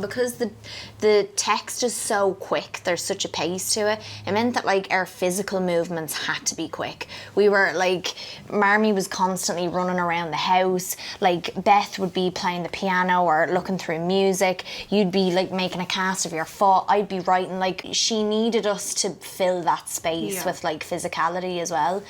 because the text is so quick, there's such a pace to it, it meant that like our physical movements had to be quick. We were like, Marmee was constantly running around the house, like Beth would be playing the piano or looking through music, you'd be like making a cast of your foot, I'd be writing. Like, she needed us to fill that space with like physicality as well.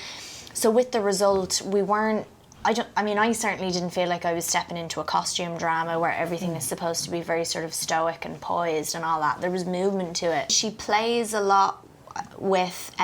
So with the result, we weren't, I certainly didn't feel like I was stepping into a costume drama where everything is supposed to be very sort of stoic and poised and all that. There was movement to it. She plays a lot with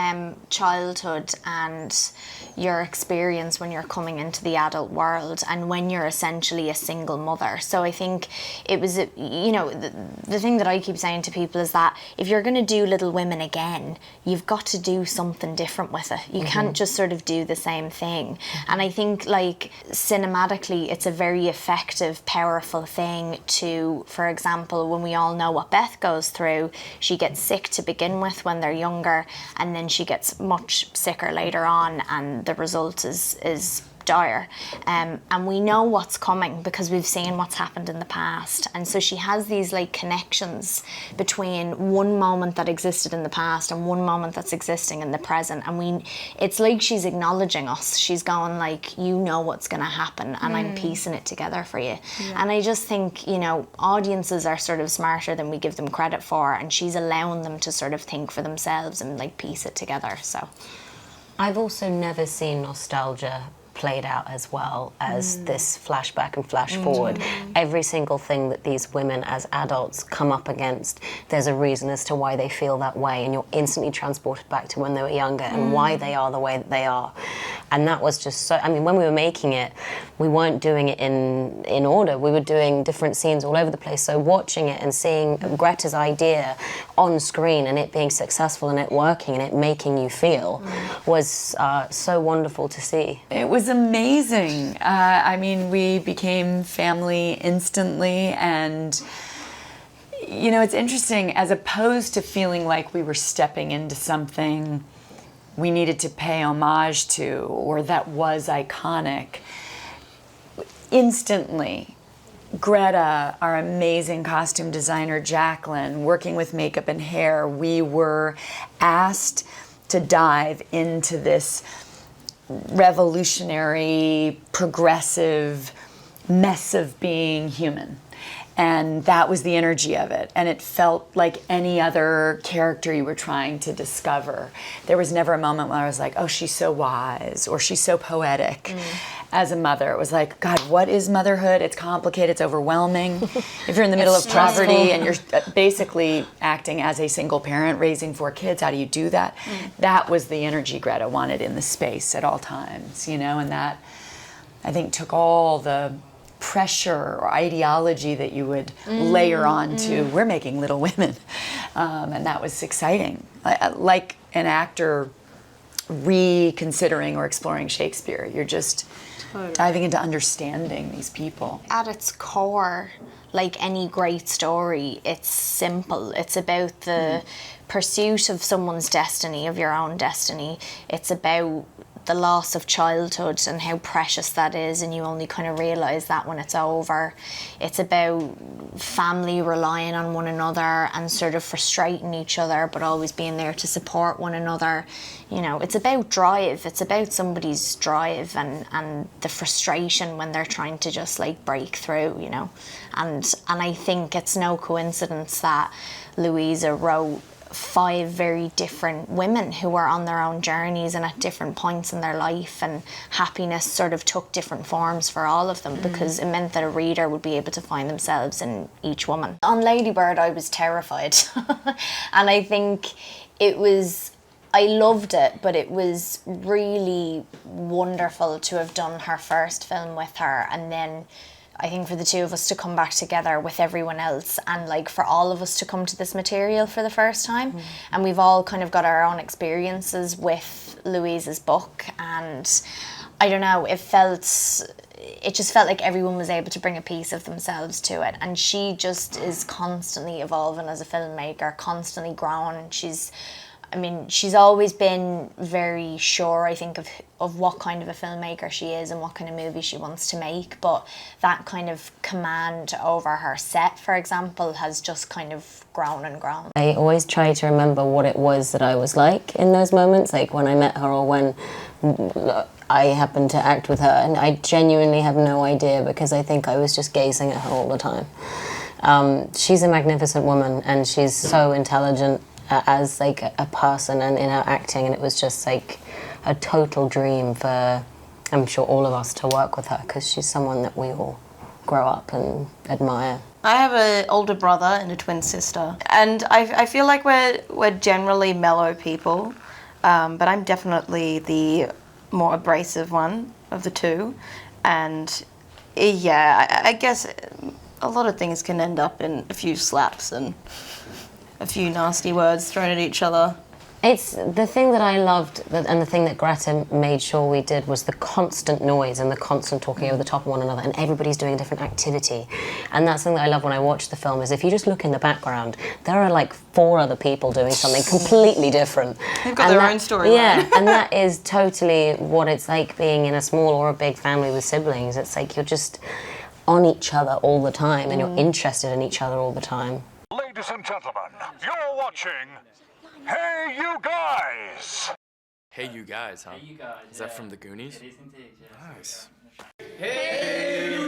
childhood and your experience when you're coming into the adult world and when you're essentially a single mother. So I think it was, the thing that I keep saying to people is that if you're going to do Little Women again, you've got to do something different with it. You can't just sort of do the same thing. And I think, like, cinematically, it's a very effective, powerful thing to, for example, when we all know what Beth goes through, she gets sick to begin with when they're younger, and then she gets much sicker later on, and the result is dire. And we know what's coming because we've seen what's happened in the past. And so she has these like connections between one moment that existed in the past and one moment that's existing in the present. And it's like she's acknowledging us. She's going like, you know what's going to happen, and I'm piecing it together for you. Yeah. And I just think, audiences are sort of smarter than we give them credit for, and she's allowing them to sort of think for themselves and like piece it together. So I've also never seen nostalgia played out as well as this flashback and flash forward. Every single thing that these women as adults come up against, there's a reason as to why they feel that way, and you're instantly transported back to when they were younger and why they are the way that they are. And that was just so, when we were making it, we weren't doing it in order. We were doing different scenes all over the place. So watching it and seeing Greta's idea on screen and it being successful and it working and it making you feel was so wonderful to see. It was amazing. We became family instantly, and it's interesting, as opposed to feeling like we were stepping into something we needed to pay homage to or that was iconic. Instantly, Greta, our amazing costume designer, Jacqueline, working with makeup and hair, we were asked to dive into this revolutionary, progressive mess of being human. And that was the energy of it. And it felt like any other character you were trying to discover. There was never a moment where I was like, oh, she's so wise, or she's so poetic. As a mother, it was like, God, what is motherhood? It's complicated, it's overwhelming. If you're in the middle of poverty and you're basically acting as a single parent, raising 4 kids, how do you do that? That was the energy Greta wanted in the space at all times, and that, I think, took all the pressure or ideology that you would layer on to, we're making Little Women. And that was exciting. Like an actor reconsidering or exploring Shakespeare. You're just diving into understanding these people. At its core, like any great story, it's simple. It's about the pursuit of someone's destiny, of your own destiny. It's about the loss of childhood and how precious that is, and you only kind of realise that when it's over. It's about family relying on one another and sort of frustrating each other but always being there to support one another. It's about drive. It's about somebody's drive and the frustration when they're trying to just like break through, and I think it's no coincidence that Louisa wrote 5 very different women who were on their own journeys and at different points in their life, and happiness sort of took different forms for all of them because it meant that a reader would be able to find themselves in each woman. On Lady Bird, I was terrified. And I think I loved it, but it was really wonderful to have done her first film with her, and then I think for the two of us to come back together with everyone else, and like for all of us to come to this material for the first time. And we've all kind of got our own experiences with Louisa's book, and I don't know, it just felt like everyone was able to bring a piece of themselves to it, and she just is constantly evolving as a filmmaker, constantly growing. She's I mean, she's always been very sure, I think, of what kind of a filmmaker she is and what kind of movie she wants to make. But that kind of command over her set, for example, has just kind of grown and grown. I always try to remember what it was that I was like in those moments, like when I met her or when I happened to act with her. And I genuinely have no idea, because I think I was just gazing at her all the time. She's a magnificent woman, and she's so intelligent as like a person and in her acting, and it was just like a total dream for, I'm sure, all of us to work with her, because she's someone that we all grow up and admire. I have an older brother and a twin sister, and I feel like we're generally mellow people, but I'm definitely the more abrasive one of the two, and yeah, I guess a lot of things can end up in a few slaps and a few nasty words thrown at each other. It's the thing that I loved, and the thing that Greta made sure we did, was the constant noise and the constant talking over the top of one another, and everybody's doing a different activity. And that's something that I love when I watch the film, is if you just look in the background, there are like 4 other people doing something completely different. They've got their own storyline. Yeah, and that is totally what it's like being in a small or a big family with siblings. It's like you're just on each other all the time, and you're interested in each other all the time. Ladies and gentlemen, you're watching Hey You Guys! Hey You Guys, huh? Hey You Guys. Is that from the Goonies? It is indeed, yeah. Nice. Hey